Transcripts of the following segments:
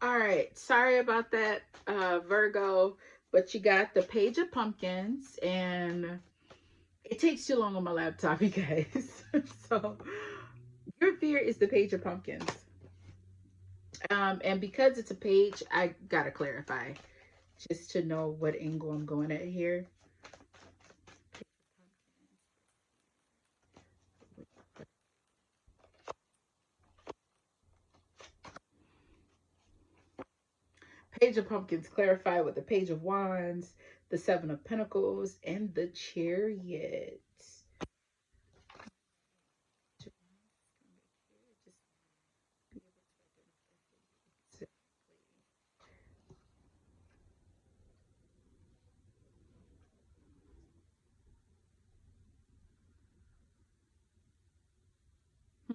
All right. Sorry about that, Virgo, but you got the Page of Pumpkins, and it takes too long on my laptop, you guys. So your fear is the Page of Pumpkins. And because it's a page, I gotta clarify just to know what angle I'm going at here. Page of Pumpkins clarify with the Page of Wands, the Seven of Pentacles, and the Chariot.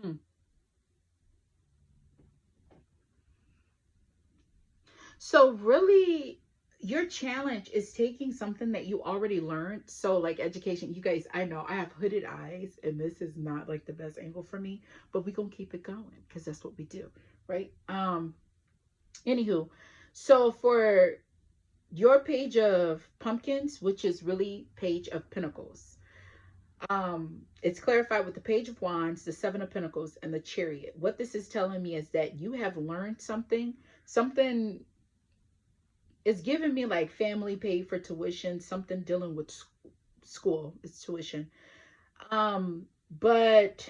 Hmm. So really, your challenge is taking something that you already learned. So like education, you guys, I know I have hooded eyes and this is not like the best angle for me, but we gonna keep it going because that's what we do, right? Anywho, so for your Page of Pumpkins, which is really Page of Pentacles, it's clarified with the Page of Wands, the Seven of Pentacles, and the Chariot. What this is telling me is that you have learned something is giving me like family paid for tuition, something dealing with school, it's tuition. But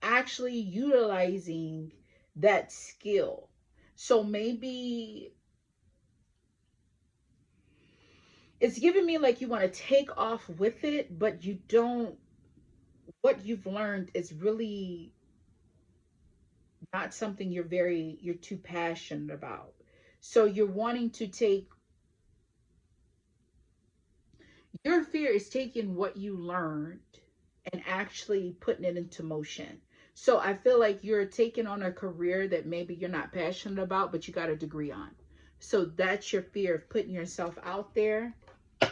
actually utilizing that skill. So maybe it's giving me like you want to take off with it, but you don't. What you've learned is really not something you're too passionate about. So you're wanting to take, your fear is taking what you learned and actually putting it into motion. So I feel like you're taking on a career that maybe you're not passionate about, but you got a degree on. So that's your fear of putting yourself out there. All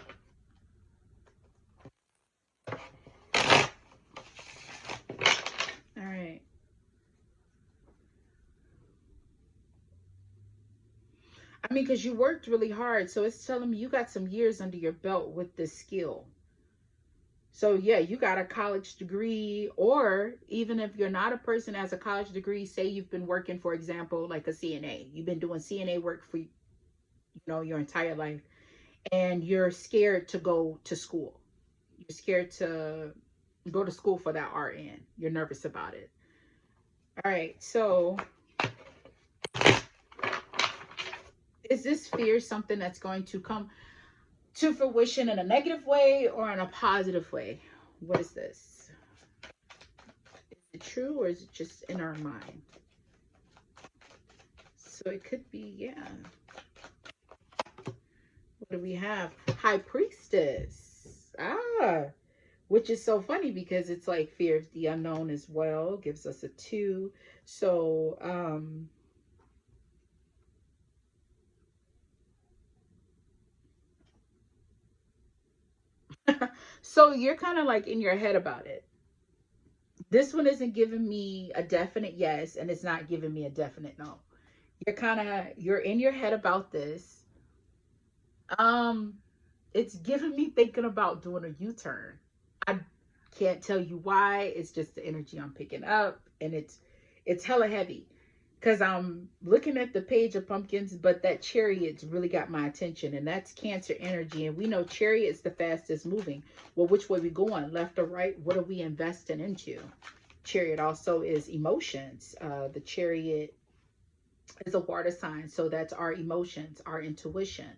right. I mean, because you worked really hard. So it's telling me you got some years under your belt with this skill. So yeah, you got a college degree, or even if you're not a person that has a college degree, say you've been working, for example, like a CNA. You've been doing CNA work for your entire life, and you're scared to go to school. You're scared to go to school for that RN. You're nervous about it. All right. So is this fear something that's going to come to fruition in a negative way or in a positive way? What is this? Is it true or is it just in our mind? So it could be, yeah. What do we have? High Priestess. Ah, which is so funny because it's like fear of the unknown as well. Gives us a 2. So, so you're kind of like in your head about it. This one isn't giving me a definite yes, and it's not giving me a definite no. You're in your head about this. Um, it's giving me thinking about doing a U-turn. I can't tell you why. It's just the energy I'm picking up, and it's hella heavy because I'm looking at the Page of Pumpkins, but that Chariot's really got my attention, and that's Cancer energy, and we know Chariot's the fastest moving. Well, which way we going, left or right? What are we investing into? Chariot also is emotions. The Chariot is a water sign, so that's our emotions, our intuition.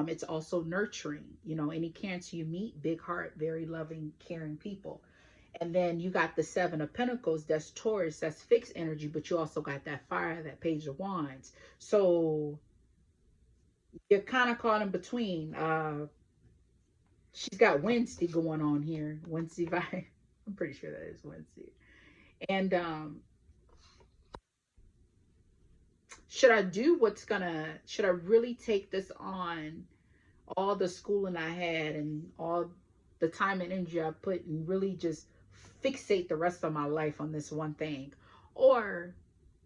It's also nurturing. Any Cancer you meet, big heart, very loving, caring people. And then you got the Seven of Pentacles, that's Taurus, that's fixed energy, but you also got that fire, that Page of Wands. So you're kind of caught in between. She's got Wednesday going on here. Wednesday vibe. I'm pretty sure that is Wednesday. And should I really take this on, all the schooling I had and all the time and energy I put, and really just fixate the rest of my life on this one thing? Or,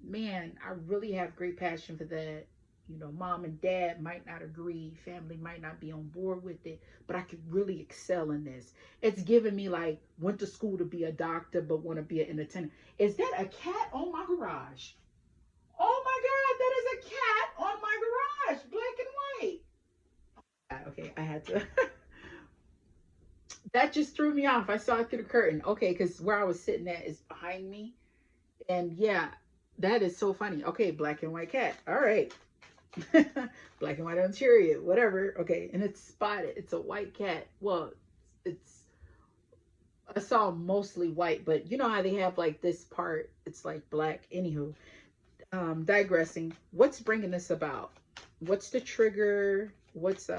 man, I really have great passion for that. You know, mom and dad might not agree, family might not be on board with it, but I could really excel in this. It's giving me like went to school to be a doctor, but want to be an entertainer. Is that a cat on my garage? Oh my God, that is a cat on my garage, black and white. Okay, I had to. That just threw me off. I saw it through the curtain. Okay, because where I was sitting at is behind me. And yeah, that is so funny. Okay, black and white cat. All right. Black and white interior, whatever. Okay, and it's spotted. It's a white cat. Well, it's I saw mostly white, but you know how they have like this part, it's like black. Anywho, digressing. What's bringing this about? What's the trigger? What's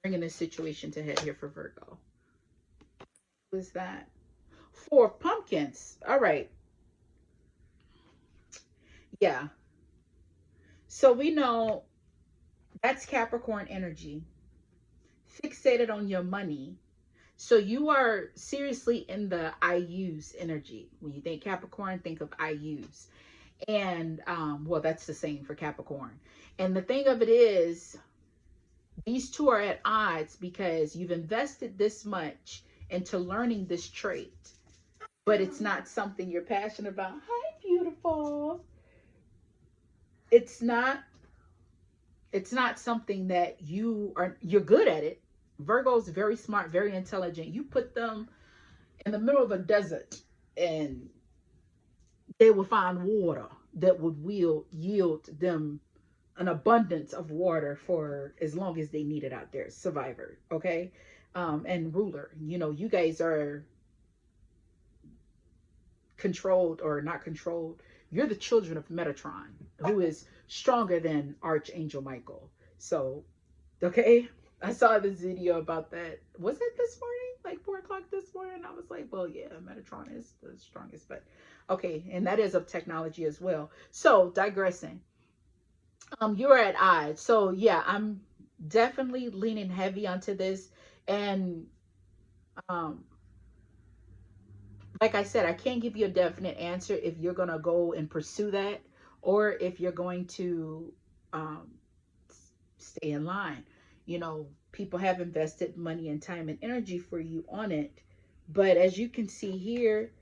bringing this situation to head here for Virgo? What is that? Four of pumpkins. All right. Yeah. So we know that's Capricorn energy. Fixated on your money. So you are seriously in the I use energy. When you think Capricorn, think of I use. And well, that's the same for Capricorn. And the thing of it is, these two are at odds because you've invested this much into learning this trait, but it's not something you're passionate about. Hi, beautiful. It's not something that you're good at it. Virgo's very smart, very intelligent. You put them in the middle of a desert and they will find water that would yield them an abundance of water for as long as they need it out there. Survivor, okay? And ruler. You know, you guys are controlled or not controlled. You're the children of Metatron, who is stronger than Archangel Michael. So, okay, I saw this video about that. Was it this morning? Like 4 o'clock this morning? I was like, well, yeah, Metatron is the strongest, but okay, and that is of technology as well. So, digressing. You're at odds. So, yeah, I'm definitely leaning heavy onto this. And um, like I said, I can't give you a definite answer if you're going to go and pursue that or if you're going to um, stay in line. You know, people have invested money and time and energy for you on it. But as you can see here,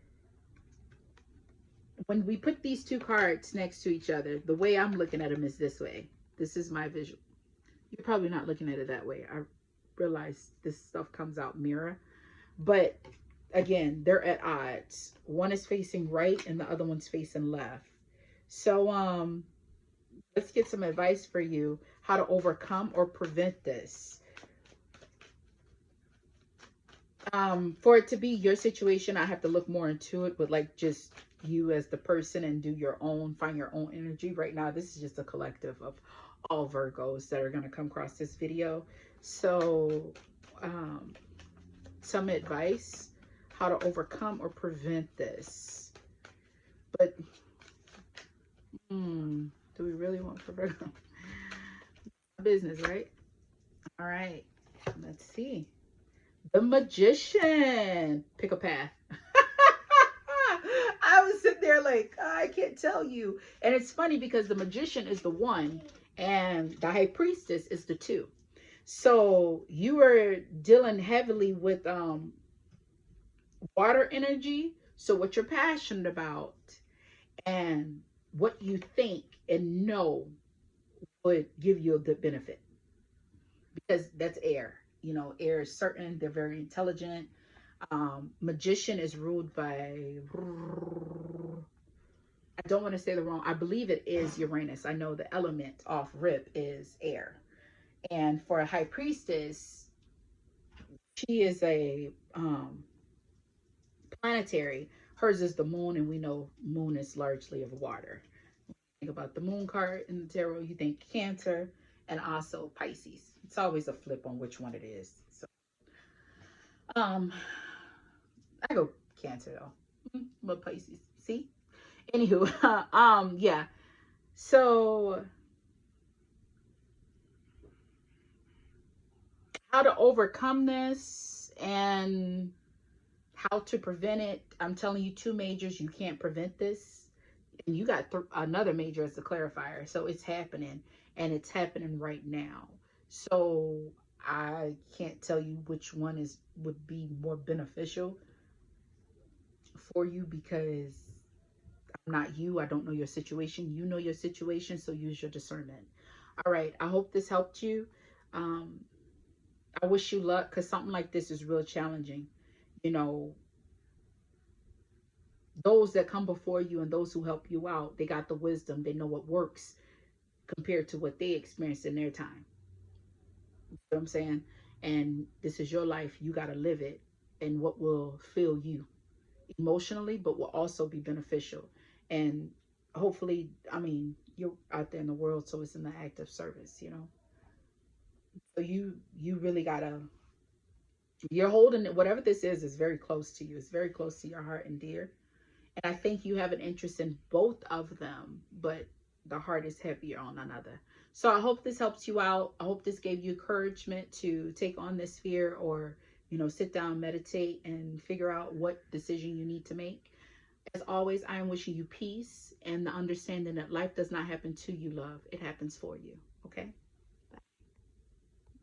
when we put these two cards next to each other, the way I'm looking at them is this way. This is my visual. You're probably not looking at it that way. I realize this stuff comes out mirror. But again, they're at odds. One is facing right and the other one's facing left. So let's get some advice for you how to overcome or prevent this. For it to be your situation, I have to look more into it, but like just you as the person and do your own, find your own energy. Right now, this is just a collective of all Virgos that are going to come across this video. So some advice how to overcome or prevent this. But do we really want for Virgo? Business, right? All right, let's see. The Magician. Pick a path. I was sitting there like, I can't tell you. And it's funny because the Magician is the 1 and the High Priestess is the 2. So you are dealing heavily with water energy. So what you're passionate about and what you think and know would give you a good benefit, because that's air. You know, air is certain. They're very intelligent. Magician is ruled by, I don't want to say the wrong, I believe it is Uranus. I know the element off rip is air. And for a High Priestess, she is a planetary. Hers is the moon, and we know moon is largely of water. Think about the moon card in the tarot, you think Cancer and also Pisces. It's always a flip on which one it is. So I go Cancer though, but Pisces. See, anywho, yeah. So how to overcome this and how to prevent it. I'm telling you, 2 majors, you can't prevent this. And you got another major as the clarifier. So it's happening, and it's happening right now. So I can't tell you which one would be more beneficial for you, because I'm not you. I don't know your situation. You know your situation, so use your discernment. All right. I hope this helped you. Um, I wish you luck, because something like this is real challenging. You know, those that come before you and those who help you out, they got the wisdom. They know what works compared to what they experienced in their time. You know what I'm saying? And this is your life. You got to live it, and what will fill you emotionally, but will also be beneficial. And hopefully, I mean, you're out there in the world, so it's in the act of service, you know. So you really gotta, you're holding it. Whatever this is very close to you. It's very close to your heart and dear. And I think you have an interest in both of them, but the heart is heavier on another. So I hope this helps you out. I hope this gave you encouragement to take on this fear, or, you know, sit down, meditate, and figure out what decision you need to make. As always, I am wishing you peace and the understanding that life does not happen to you, love. It happens for you. Okay?